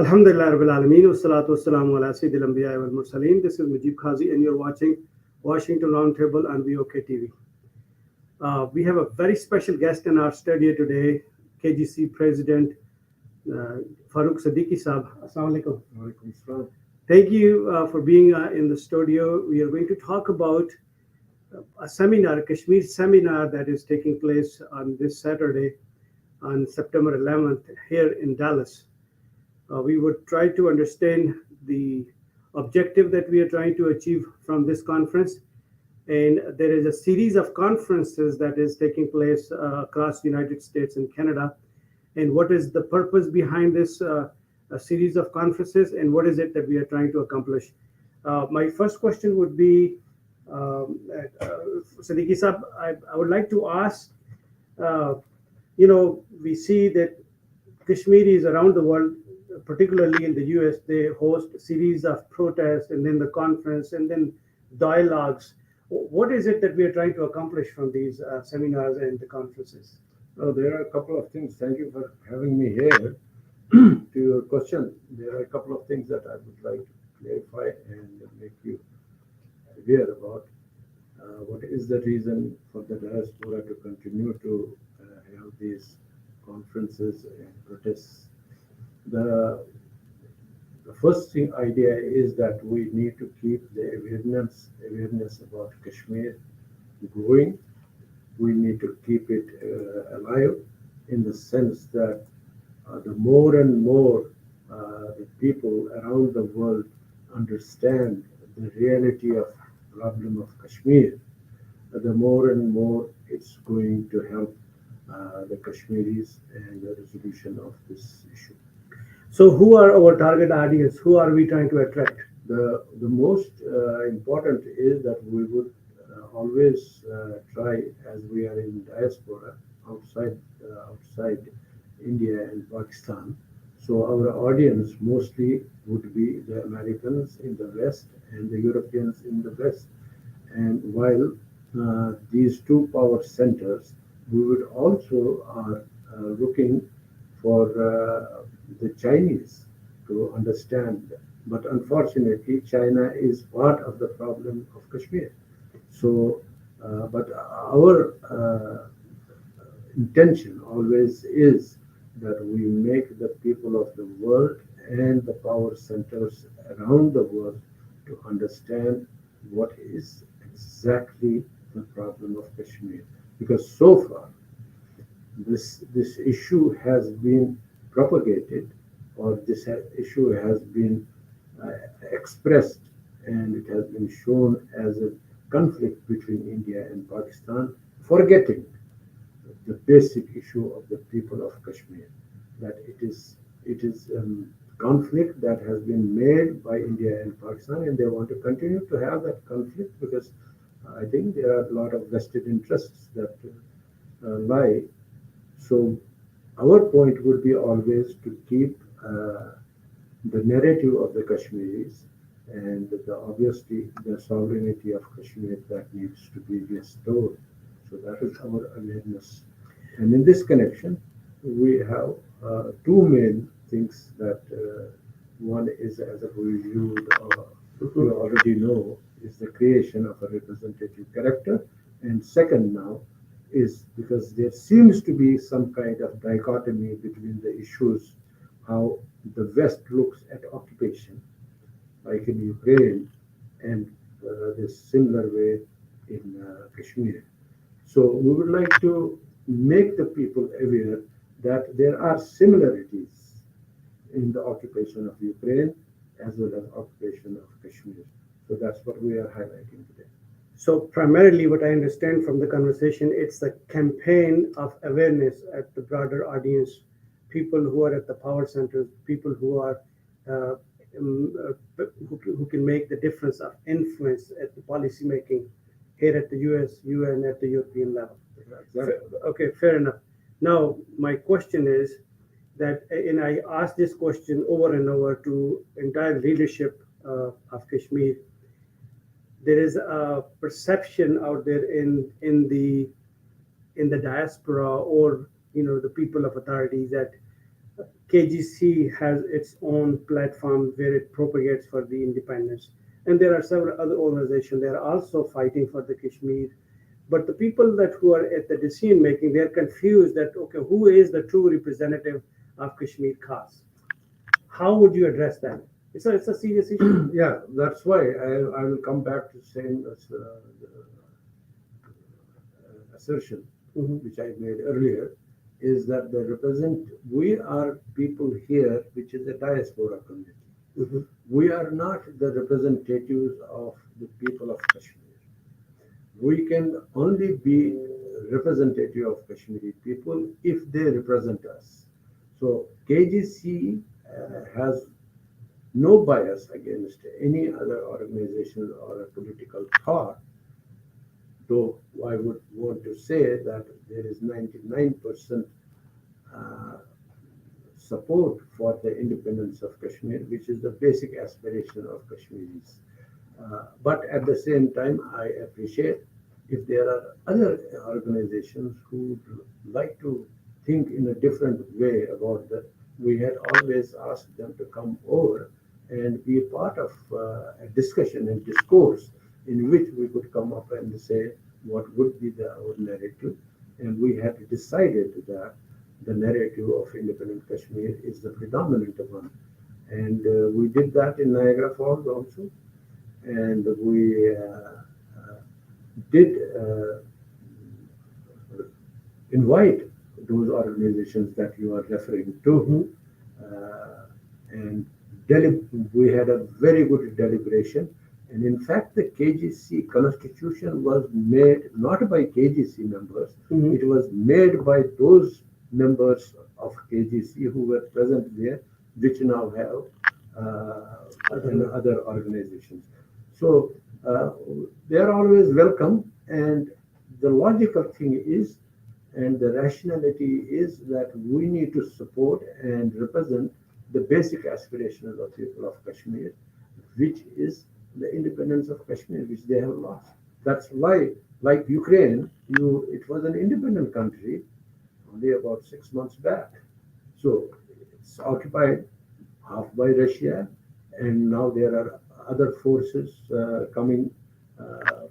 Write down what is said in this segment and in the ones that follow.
Alhamdulillah Rabbil Alameen, wassalatu wassalamu ala Sayyidil Anbiya wal Mursaleen. This is Mujib Khazi, and you're watching Washington Roundtable on VOK TV. We have a very special guest in our studio today, KGC President Farooq Siddiqi Saab. Assalamu alaikum. Walaikum salam. Thank you for being in the studio. We are going to talk about a seminar, a Kashmir seminar that is taking place on this Saturday, on September 11th, here in Dallas. We would try to understand the objective that we are trying to achieve from this conference. And there is a series of conferences that is taking place across the United States and Canada. And what is the purpose behind this a series of conferences, and what is it that we are trying to accomplish? My first question would be, Siddiqui Saab, I would like to ask, we see that Kashmiris around the world, particularly in the US, they host a series of protests and then the conference and then dialogues. What is it that we are trying to accomplish from these seminars and the conferences? Oh, there are a couple of things. Thank you for having me here. To your question, there are a couple of things that I would like to clarify and make you aware about. What is the reason for the diaspora to continue to have these conferences and protests? The first thing idea is that we need to keep the awareness about Kashmir growing. We need to keep it alive in the sense that the more and more the people around the world understand the reality of problem of Kashmir, the more and more it's going to help the Kashmiris and the resolution of this issue. So, who are our target audience? Who are we trying to attract? The most important is that we would always try, as we are in diaspora outside India and Pakistan. So our audience mostly would be the Americans in the West and the Europeans in the West. And while these two power centers, we would also are looking for the Chinese to understand. But unfortunately, China is part of the problem of Kashmir. So, but our intention always is that we make the people of the world and the power centers around the world to understand what is exactly the problem of Kashmir. Because so far, this issue has been propagated, or this issue has been expressed, and it has been shown as a conflict between India and Pakistan, forgetting the basic issue of the people of Kashmir, that it is conflict that has been made by India and Pakistan, and they want to continue to have that conflict because I think there are a lot of vested interests that lie. So our point would be always to keep the narrative of the Kashmiris and obviously the sovereignty of Kashmir that needs to be restored. So that is our awareness. And in this connection, we have two main things that one is, as a review, you already know, is the creation of a representative character. And second now is because there seems to be some kind of dichotomy between the issues, how the West looks at occupation, like in Ukraine, and this similar way in Kashmir. So we would like to make the people aware that there are similarities in the occupation of Ukraine as well as occupation of Kashmir. So that's what we are highlighting today. So primarily what I understand from the conversation, it's a campaign of awareness at the broader audience, people who are at the power centers, people who are who can make the difference of influence at the policy making here at the US, UN, at the European level. Exactly. Okay, fair enough. Now, my question is that, and I asked this question over and over to entire leadership of Kashmir. There is a perception out there in the diaspora, or the people of authorities, that KGC has its own platform where it propagates for the independence. And there are several other organizations that are also fighting for the Kashmir. But the people that who are at the decision making, they're confused that, okay, who is the true representative of Kashmir cause? How would you address that? It's a serious issue. Yeah, that's why I will come back to same assertion Mhm. which I made earlier, is that we are people here, which is a diaspora community. Mhm. We are not the representatives of the people of Kashmir. We can only be representative of Kashmiri people if they represent us. So KGC has no bias against any other organization or a political thought, though I would want to say that there is 99% uh, support for the independence of Kashmir, which is the basic aspiration of Kashmiris. But at the same time, I appreciate if there are other organizations who would like to think in a different way about that. We had always asked them to come over and be a part of a discussion and discourse in which we could come up and say what would be our narrative. And we had decided that the narrative of independent Kashmir is the predominant one. And we did that in Niagara Falls also. And we did invite those organizations that you are referring to. And we had a very good deliberation. And in fact, the KGC constitution was made not by KGC members, Mhm. it was made by those members of KGC who were present there, which now have other organizations. So they are always welcome. And the logical thing is, and the rationality is that we need to support and represent the basic aspirations of the people of Kashmir, which is the independence of Kashmir, which they have lost. That's why, like Ukraine, it was an independent country only about 6 months back. So it's occupied half by Russia, and now there are other forces coming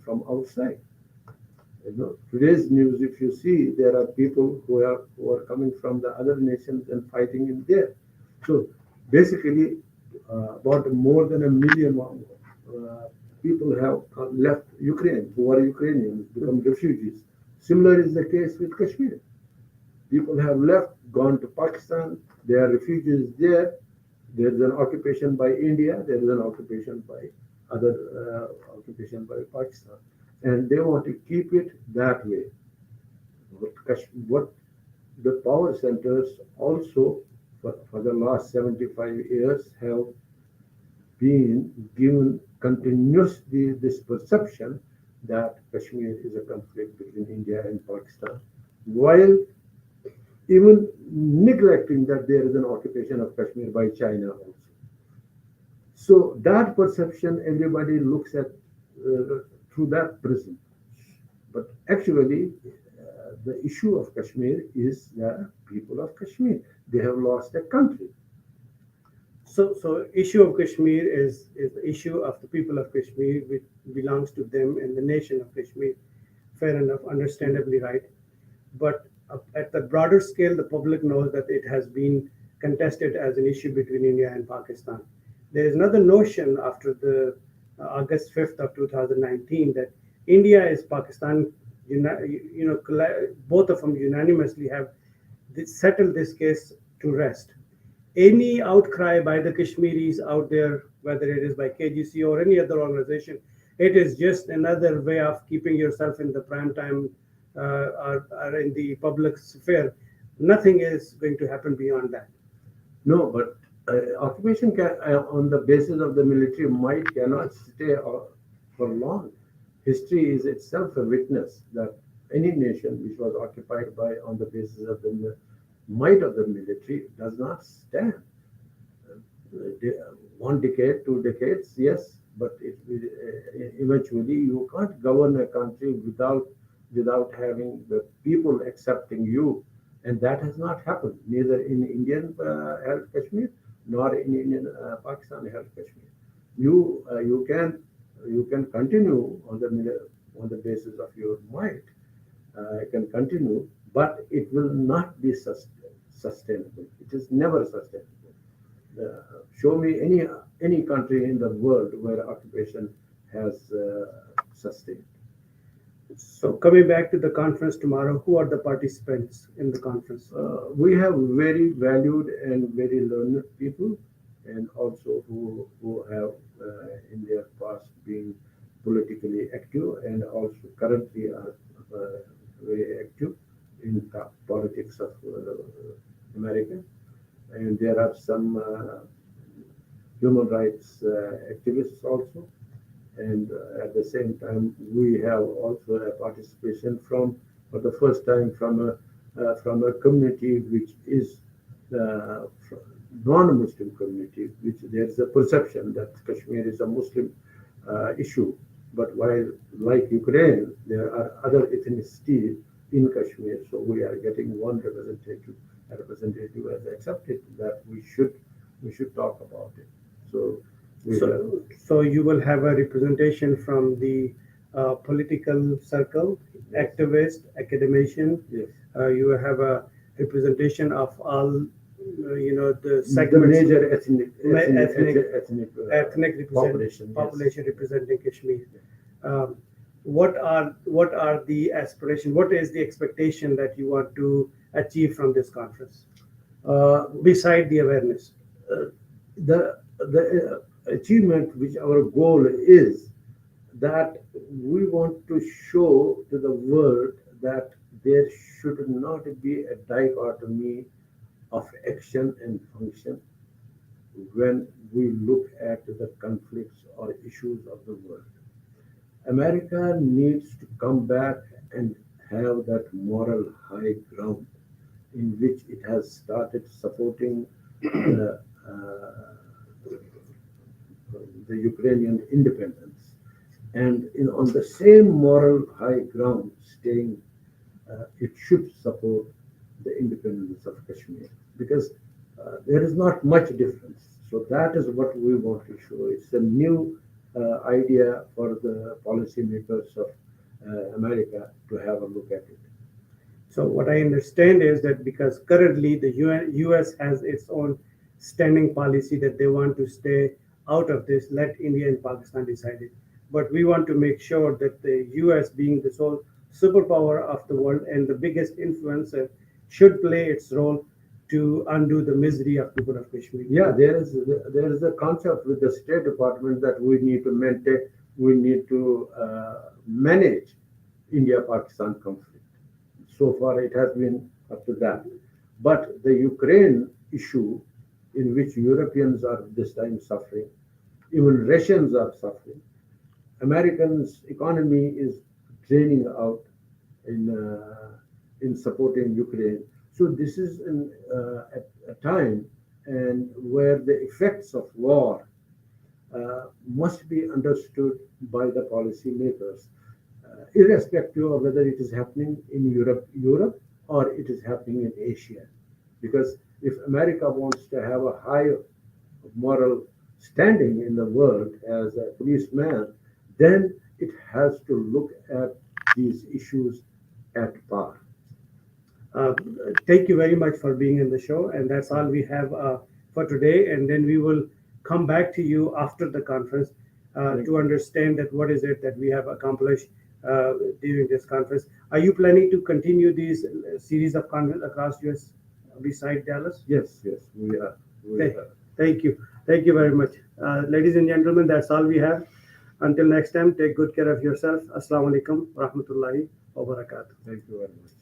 from outside. Today's news, if you see, there are people who are coming from the other nations and fighting in there. So basically, about more than 1 million people have left Ukraine, who are Ukrainians, become refugees. Similar is the case with Kashmir. People have left, gone to Pakistan. They are refugees there. There is an occupation by India. There is an occupation by other occupation by Pakistan, and they want to keep it that way. What the power centers also for the last 75 years have been given continuously this perception that Kashmir is a conflict between India and Pakistan, while even neglecting that there is an occupation of Kashmir by China also. So that perception everybody looks at through that prism. But actually, the issue of Kashmir is the people of Kashmir. They have lost their country. So issue of Kashmir is the issue of the people of Kashmir, which belongs to them and the nation of Kashmir. Fair enough, understandably right. But at the broader scale, the public knows that it has been contested as an issue between India and Pakistan. There is another notion after the August 5th of 2019 that India is Pakistan, both of them unanimously have settled this case to rest. Any outcry by the Kashmiris out there, whether it is by KGC or any other organization, it is just another way of keeping yourself in the prime time or in the public sphere. Nothing is going to happen beyond that. No, but occupation on the basis of the military might cannot stay for long. History is itself a witness that any nation which was occupied by on the basis of the might of the military does not stand. 1 decade, 2 decades, yes, but eventually you can't govern a country without having the people accepting you And that has not happened neither in Indian held Kashmir nor in Indian Pakistan held Kashmir. You can continue on the basis of your might. It can continue, but it will not be sustainable. It is never sustainable. Show me any country in the world where occupation has sustained. So coming back to the conference tomorrow, who are the participants in the conference? We have very valued and very learned people, and also who have in their past been politically active and also currently are very active in the politics of America. And there are some human rights activists also. And at the same time, we have also a participation for the first time, from a community which is non-Muslim community, which there's a perception that Kashmir is a Muslim issue. But while, like Ukraine, there are other ethnicities in Kashmir, so we are getting one representative. A representative has accepted that we should talk about it. So. So you will have a representation from the political circle, activist, academician. Yes. You will have a representation of all, the The segments, major ethnic population representing Kashmir. Um, what are the aspiration? What is the expectation that you want to achieve from this conference, beside the awareness? The achievement, which our goal is, that we want to show to the world that there should not be a dichotomy of action and function when we look at the conflicts or issues of the world. America needs to come back and have that moral high ground in which it has started supporting the Ukrainian independence, and on the same moral high ground, staying, it should support the independence of Kashmir, because there is not much difference. So that is what we want to show. It's a new idea for the policymakers of America to have a look at it. So what I understand is that because currently the US has its own standing policy that they want to stay out of this, let India and Pakistan decide it. But we want to make sure that the US, being the sole superpower of the world and the biggest influencer, should play its role to undo the misery of people of Kashmir. Yeah, there is a concept with the State Department that we need to maintain, we need to manage India-Pakistan conflict. So far, it has been up to that. But the Ukraine issue, in which Europeans are this time suffering, even Russians are suffering. Americans' economy is draining out in supporting Ukraine. So this is a time and where the effects of war must be understood by the policymakers, irrespective of whether it is happening in Europe or it is happening in Asia. Because if America wants to have a high moral standing in the world as a policeman, then it has to look at these issues at par. Uh, Thank you very much for being in the show, and that's all we have for today. And then we will come back to you after the conference to understand that what is it that we have accomplished during this conference. Are you planning to continue these series of conferences across US beside Dallas? Yes, we are. Thank you. Thank you very much. Ladies and gentlemen, that's all we have. Until next time, take good care of yourself. Assalamu alaikum wa rahmatullahi wa barakatuh. Thank you very much.